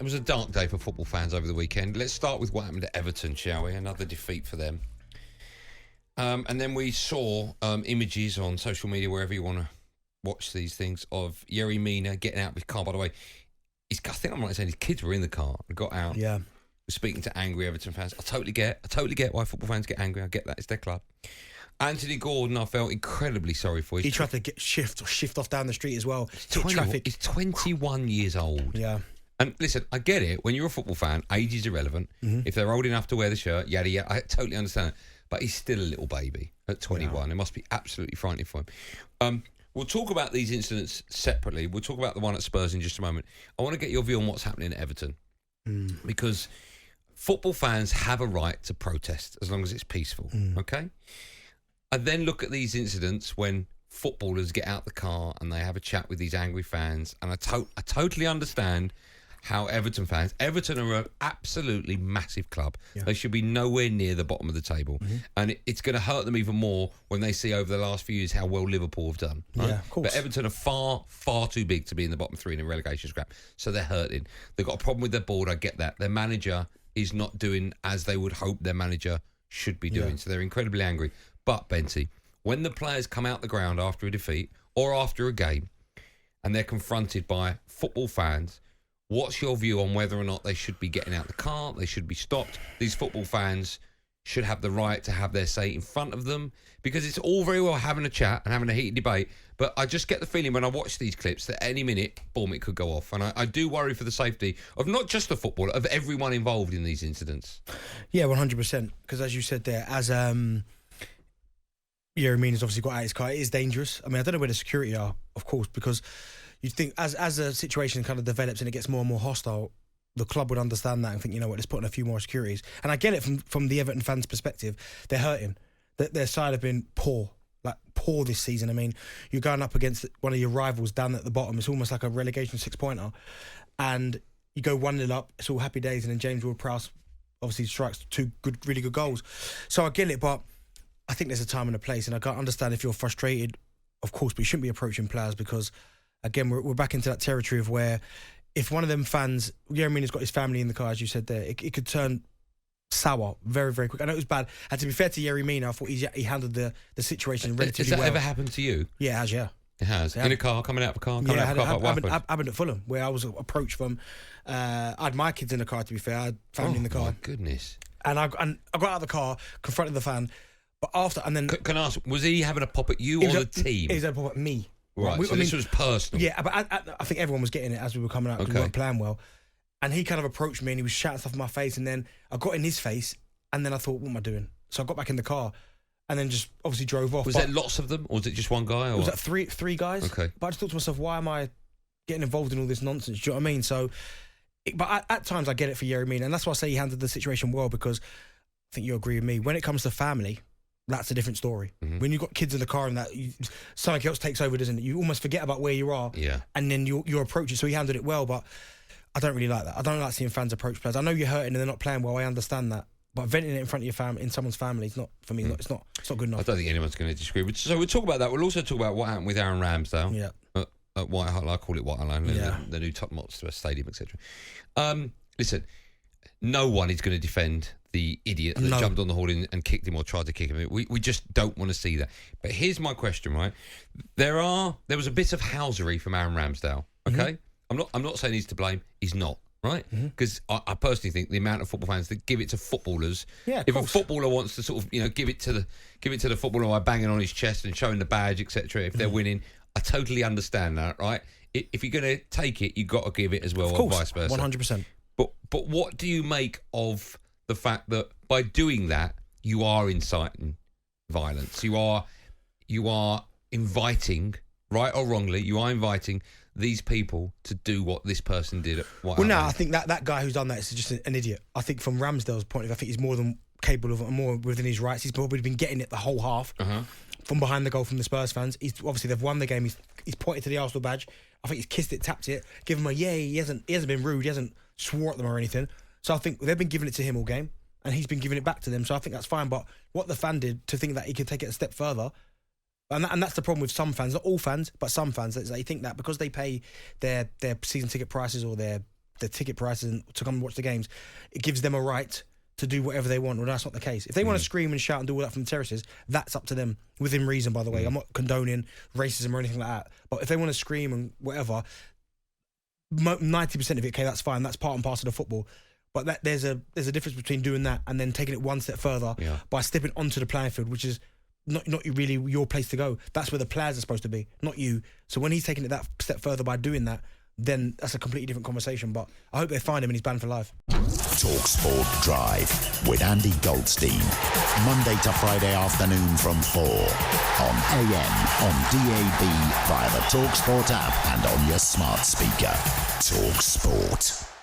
was a dark day for football fans over the weekend. Let's start with what happened at Everton, shall we? Another defeat for them. And then we saw images on social media, wherever you want to watch these things, of Yerry Mina getting out of his car. By the way, I think I'm right in saying his kids were in the car and got out. Yeah. Speaking to angry Everton fans. I totally get why football fans get angry. I get that. It's their club. Anthony Gordon, I felt incredibly sorry for. He tried to shift off down the street as well. He's 21 years old. Yeah. And listen, I get it. When you're a football fan, age is irrelevant. Mm-hmm. If they're old enough to wear the shirt, yada, yada, I totally understand it. But he's still a little baby at 21. Yeah. It must be absolutely frightening for him. We'll talk about these incidents separately. We'll talk about the one at Spurs in just a moment. I want to get your view on what's happening at Everton. Because football fans have a right to protest as long as it's peaceful, okay? I then look at these incidents when footballers get out the car and they have a chat with these angry fans, and I totally understand how Everton are an absolutely massive club. Yeah. They should be nowhere near the bottom of the table. Mm-hmm. And it's going to hurt them even more when they see over the last few years how well Liverpool have done. Right? Yeah, of course. But Everton are far, far too big to be in the bottom three in a relegation scrap. So they're hurting. They've got a problem with their board, I get that. Their manager is not doing as they would hope their manager should be doing. Yeah. So they're incredibly angry. But, Benty, when the players come out the ground after a defeat or after a game and they're confronted by football fans, what's your view on whether or not they should be getting out the car, they should be stopped? These football fans should have the right to have their say in front of them, because it's all very well having a chat and having a heated debate, but I just get the feeling when I watch these clips that any minute, boom, it could go off. And I do worry for the safety of not just the footballer, of everyone involved in these incidents. Yeah, 100%. Because as you said there, as Yerry Mina's obviously got out his car, it is dangerous. I mean, I don't know where the security are, of course, because you think as a situation kind of develops and it gets more and more hostile, the club would understand that and think, you know what, let's put in a few more securities. And I get it from the Everton fans' perspective. They're hurting. Their side have been poor this season. I mean, you're going up against one of your rivals down at the bottom. It's almost like a relegation 6-pointer. And you go 1-0 up, it's all happy days, and then James Ward-Prowse obviously strikes two really good goals. So I get it, but I think there's a time and a place, and I can't understand if you're frustrated, of course, but you shouldn't be approaching players because, again, we're back into that territory of where if one of them fans, Yerry Mina's got his family in the car, as you said there, it could turn sour very, very quick. I know it was bad. And to be fair to Yerry Mina, I thought he handled the situation relatively well. Has that ever happened to you? Yeah, it has, yeah. It has? In a car, coming out of a car? Coming out of a car? It happened at Fulham, where I was approached from... I had my kids in the car, to be fair. I had family in the car. Oh, my goodness. And I got out of the car, confronted the fan, but after... and then Can I ask, was he having a pop at you or the team? He was having a pop at me. Right, so this was personal. Yeah, but I think everyone was getting it as we were coming out because we weren't playing well. And he kind of approached me and he was shouting stuff in my face, and then I got in his face, and then I thought, what am I doing? So I got back in the car and then just obviously drove off. Was there lots of them, or was it just one guy? Or? It was like three guys. Okay. But I just thought to myself, why am I getting involved in all this nonsense? Do you know what I mean? So, but at times I get it for Yerry Mina, and that's why I say he handled the situation well, because I think you agree with me. When it comes to family, that's a different story. Mm-hmm. When you've got kids in the car and that something else takes over, doesn't it? You almost forget about where you are, and then you approach it. So he handled it well, but I don't really like that. I don't like seeing fans approach players. I know you're hurting and they're not playing well. I understand that, but venting it in front of your family, in someone's family, is not for me. It's not good enough. I don't think anyone's going to disagree. So we'll talk about that. We'll also talk about what happened with Aaron Ramsdale. Yeah. At White Hart, I call it White Hart Lane, the new top Monster Stadium, etc. Listen, no one is going to defend the idiot that jumped on the horn and kicked him or tried to kick him. We just don't want to see that. But here's my question, right? There was a bit of housery from Aaron Ramsdale, okay? Mm-hmm. I'm not saying he's to blame. He's not, right? Because I personally think the amount of football fans that give it to footballers. Yeah, if a footballer wants to sort of give it to the footballer by banging on his chest and showing the badge, etc. If they're winning, I totally understand that, right? If you're going to take it, you've got to give it as well, or vice versa. 100%. But what do you make of the fact that by doing that you are inciting violence? You are inviting, right or wrongly, you are inviting these people to do what this person did at White Hart Lane. I think that guy who's done that is just an idiot. I think from Ramsdale's point of view, I think he's more than capable of, more within his rights. He's probably been getting it the whole half from behind the goal from the Spurs fans. Obviously they've won the game. He's pointed to the Arsenal badge. I think he's kissed it, tapped it, given him a yay. He hasn't been rude. He hasn't swore at them or anything. So I think they've been giving it to him all game, and he's been giving it back to them. So I think that's fine. But what the fan did to think that he could take it a step further, and that's the problem with some fans, not all fans, but some fans, that they think that because they pay their season ticket prices or their the ticket prices and to come watch the games, it gives them a right to do whatever they want. Well, that's not the case. If they want to scream and shout and do all that from the terraces, that's up to them, within reason, by the way. I'm not condoning racism or anything like that. But if they want to scream and whatever, 90% of it, okay, that's fine. That's part and parcel of football. But there's a difference between doing that and then taking it one step further by stepping onto the playing field, which is not really your place to go. That's where the players are supposed to be, not you. So when he's taking it that step further by doing that, then that's a completely different conversation. But I hope they find him and he's banned for life. talkSPORT Drive with Andy Goldstein. Monday to Friday afternoon from 4 on AM, on DAB, via the talkSPORT app and on your smart speaker. talkSPORT.